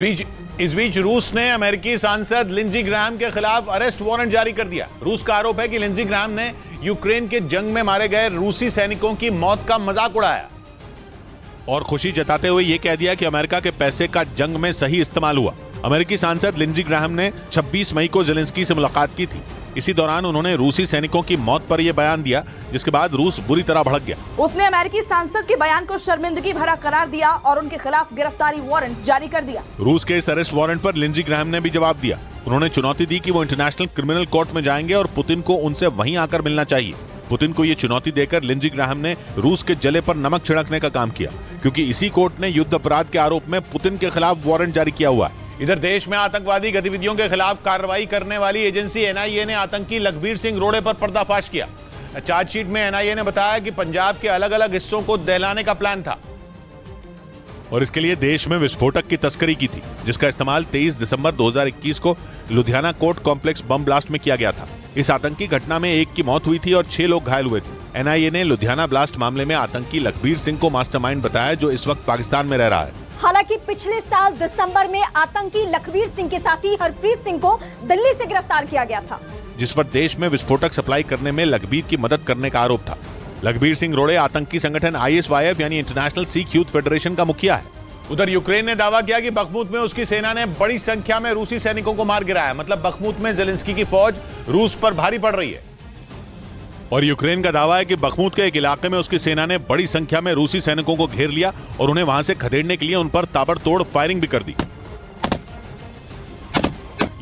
इस बीच रूस ने अमेरिकी सांसद लिंडजी ग्राहम के खिलाफ अरेस्ट वारंट जारी कर दिया। रूस का आरोप है कि लिंडजी ग्राहम ने यूक्रेन के जंग में मारे गए रूसी सैनिकों की मौत का मजाक उड़ाया और खुशी जताते हुए यह कह दिया कि अमेरिका के पैसे का जंग में सही इस्तेमाल हुआ। अमेरिकी सांसद लिंडजी ग्राहम ने 26 मई को ज़ेलेंस्की से मुलाकात की थी। इसी दौरान उन्होंने रूसी सैनिकों की मौत पर यह बयान दिया, जिसके बाद रूस बुरी तरह भड़क गया। उसने अमेरिकी सांसद के बयान को शर्मिंदगी भरा करार दिया और उनके खिलाफ गिरफ्तारी वारंट जारी कर दिया। रूस के इस अरेस्ट वारंट पर लिंडजी ग्राहम ने भी जवाब दिया। उन्होंने चुनौती दी कि वो इंटरनेशनल क्रिमिनल कोर्ट में जाएंगे और पुतिन को उनसे वहीं आकर मिलना चाहिए। पुतिन को ये चुनौती देकर लिंडजी ग्राहम ने रूस के जले पर नमक छिड़कने का काम किया, क्योंकि इसी कोर्ट ने युद्ध अपराध के आरोप में पुतिन के खिलाफ वारंट जारी किया हुआ है। इधर देश में आतंकवादी गतिविधियों के खिलाफ कार्रवाई करने वाली एजेंसी एनआईए ने आतंकी लखबीर सिंह रोड़े पर पर्दाफाश किया। चार्जशीट में एनआईए ने बताया कि पंजाब के अलग अलग हिस्सों को दहलाने का प्लान था और इसके लिए देश में विस्फोटक की तस्करी की थी, जिसका इस्तेमाल 23 दिसंबर 2021 को Ludhiana court complex bomb blast में किया गया था। इस आतंकी घटना में एक की मौत हुई थी और 6 लोग घायल हुए थे। एनआईए ने लुधियाना ब्लास्ट मामले में आतंकी लखबीर सिंह को मास्टरमाइंड बताया, जो इस वक्त पाकिस्तान में रह रहा है। हालांकि पिछले साल दिसंबर में आतंकी लखबीर सिंह के साथी हरप्रीत सिंह को दिल्ली से गिरफ्तार किया गया था, जिस पर देश में विस्फोटक सप्लाई करने में लखबीर की मदद करने का आरोप था। लखबीर सिंह रोड़े आतंकी संगठन ISYF यानी इंटरनेशनल सिख यूथ फेडरेशन का मुखिया है। उधर यूक्रेन ने दावा किया कि बखमुत में उसकी सेना ने बड़ी संख्या में रूसी सैनिकों को मार गिराया। मतलब बखमुत में ज़ेलेंस्की की फौज रूस पर भारी पड़ रही है। और यूक्रेन का दावा है कि बखमुत के एक इलाके में उसकी सेना ने बड़ी संख्या में रूसी सैनिकों को घेर लिया और उन्हें वहां से खदेड़ने के लिए उन पर ताबड़तोड़ फायरिंग भी कर दी।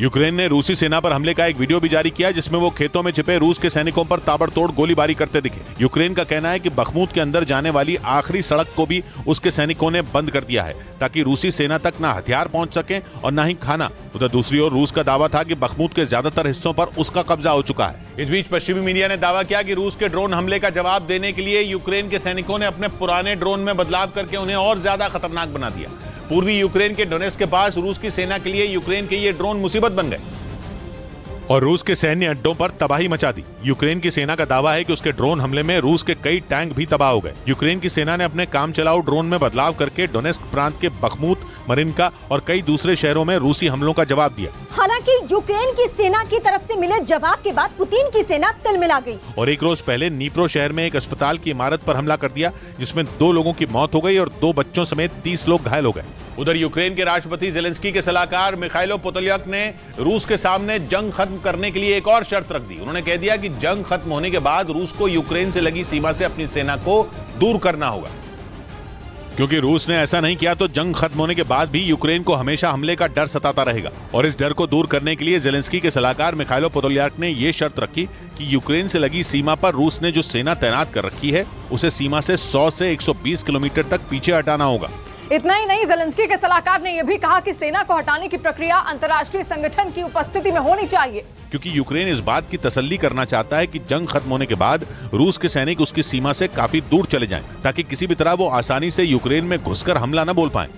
यूक्रेन ने रूसी सेना पर हमले का एक वीडियो भी जारी किया, जिसमें वो खेतों में छिपे रूस के सैनिकों पर ताबड़तोड़ गोलीबारी करते दिखे। यूक्रेन का कहना है कि बखमुत के अंदर जाने वाली आखिरी सड़क को भी उसके सैनिकों ने बंद कर दिया है, ताकि रूसी सेना तक ना हथियार पहुंच सके और ना ही खाना। उधर दूसरी ओर रूस का दावा था कि बखमुत के ज्यादातर हिस्सों पर उसका कब्जा हो चुका है। इस बीच पश्चिमी मीडिया ने दावा किया कि रूस के ड्रोन हमले का जवाब देने के लिए यूक्रेन के सैनिकों ने अपने पुराने ड्रोन में बदलाव करके उन्हें और ज्यादा खतरनाक बना दिया। पूर्वी यूक्रेन के डोनेट्स्क के पास रूस की सेना के लिए यूक्रेन के ये ड्रोन मुसीबत बन गए और रूस के सैन्य अड्डों पर तबाही मचा दी। यूक्रेन की सेना का दावा है कि उसके ड्रोन हमले में रूस के कई टैंक भी तबाह हो गए। यूक्रेन की सेना ने अपने काम चलाऊ ड्रोन में बदलाव करके डोनेट्स्क प्रांत के बखमुत, मरिनका और कई दूसरे शहरों में रूसी हमलों का जवाब दिया। हालांकि यूक्रेन की सेना की तरफ से मिले जवाब के बाद पुतिन की सेना तिलमिला गई और एक रोज पहले नीप्रो शहर में एक अस्पताल की इमारत पर हमला कर दिया, जिसमें 2 लोगों की मौत हो गई और 2 बच्चों समेत 30 लोग घायल हो गए। उधर यूक्रेन के राष्ट्रपति ज़ेलेंस्की के सलाहकार मिखाइलो पोदोल्याक ने रूस के सामने जंग खत्म करने के लिए एक और शर्त रख दी। उन्होंने कह दिया कि जंग खत्म होने के बाद रूस को यूक्रेन से लगी सीमा से अपनी सेना को दूर करना होगा, क्योंकि रूस ने ऐसा नहीं किया तो जंग खत्म होने के बाद भी यूक्रेन को हमेशा हमले का डर सताता रहेगा। और इस डर को दूर करने के लिए ज़ेलेंस्की के सलाहकार मिखाइलो पोदोल्याक ने यह शर्त रखी कि यूक्रेन से लगी सीमा पर रूस ने जो सेना तैनात कर रखी है, उसे सीमा से 100 से 120 किलोमीटर तक पीछे हटाना होगा। इतना ही नहीं, ज़ेलेंस्की के सलाहकार ने यह भी कहा कि सेना को हटाने की प्रक्रिया अंतर्राष्ट्रीय संगठन की उपस्थिति में होनी चाहिए, क्योंकि यूक्रेन इस बात की तसल्ली करना चाहता है कि जंग खत्म होने के बाद रूस के सैनिक उसकी सीमा से काफी दूर चले जाएं, ताकि किसी भी तरह वो आसानी से यूक्रेन में घुसकर हमला न बोल पाएं।